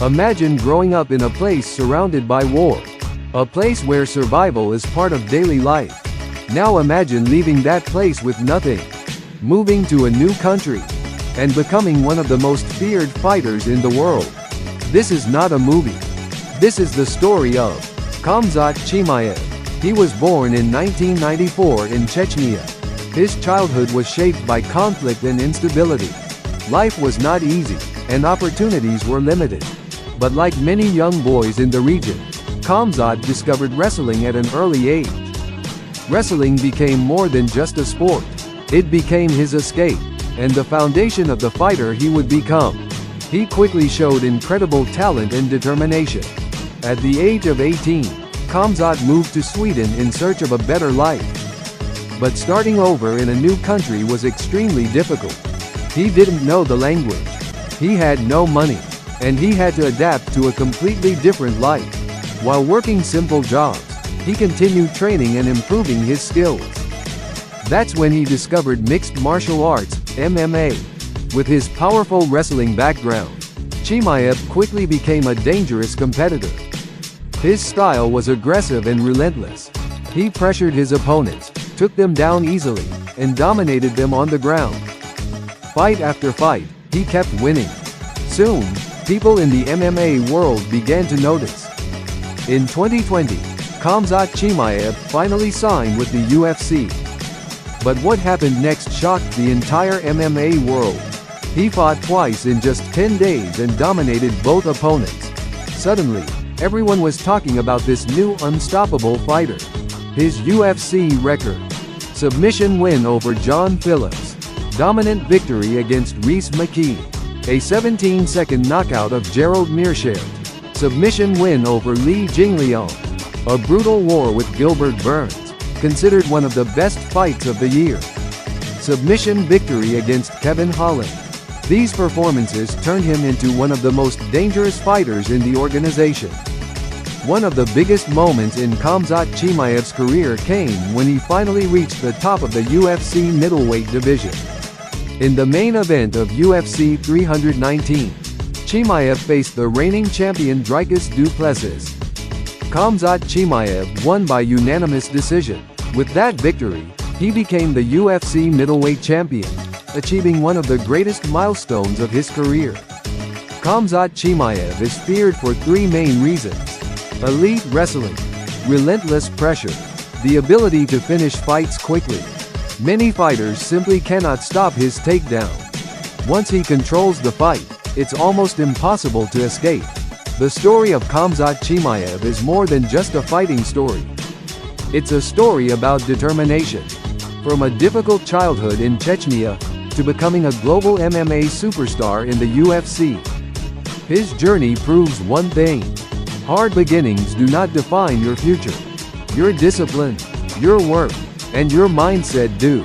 Imagine growing up in a place surrounded by war. A place where survival is part of daily life. Now imagine leaving that place with nothing, moving to a new country, and becoming one of the most feared fighters in the world. This is not a movie. This is the story of Khamzat Chimaev. He was born in 1994 in Chechnya. His childhood was shaped by conflict and instability. Life was not easy, and opportunities were limited. But like many young boys in the region, Khamzat discovered wrestling at an early age. Wrestling became more than just a sport. It became his escape, and the foundation of the fighter he would become. He quickly showed incredible talent and determination. At the age of 18, Khamzat moved to Sweden in search of a better life. But starting over in a new country was extremely difficult. He didn't know the language. He had no money, and he had to adapt to a completely different life. While working simple jobs, he continued training and improving his skills. That's when he discovered mixed martial arts, MMA. With his powerful wrestling background, Chimaev quickly became a dangerous competitor. His style was aggressive and relentless. He pressured his opponents, took them down easily, and dominated them on the ground. Fight after fight, he kept winning. Soon, people in the MMA world began to notice. In 2020, Khamzat Chimaev finally signed with the UFC. But what happened next shocked the entire MMA world. He fought twice in just 10 days and dominated both opponents. Suddenly, everyone was talking about this new unstoppable fighter. His UFC record: submission win over John Phillips, dominant victory against Reese McKee, a 17-second knockout of Gerald Meerschaert, submission win over Li Jingliang, a brutal war with Gilbert Burns, considered one of the best fights of the year, submission victory against Kevin Holland. These performances turned him into one of the most dangerous fighters in the organization. One of the biggest moments in Khamzat Chimaev's career came when he finally reached the top of the UFC middleweight division. In the main event of UFC 319, Chimaev faced the reigning champion Dricus du Plessis. Khamzat Chimaev won by unanimous decision. With that victory, he became the UFC middleweight champion, achieving one of the greatest milestones of his career. Khamzat Chimaev is feared for three main reasons: elite wrestling, relentless pressure, the ability to finish fights quickly. Many fighters simply cannot stop his takedown. Once he controls the fight, it's almost impossible to escape. The story of Khamzat Chimaev is more than just a fighting story. It's a story about determination. From a difficult childhood in Chechnya, to becoming a global MMA superstar in the UFC. His journey proves one thing: hard beginnings do not define your future. Your discipline, your work, and your mindset do.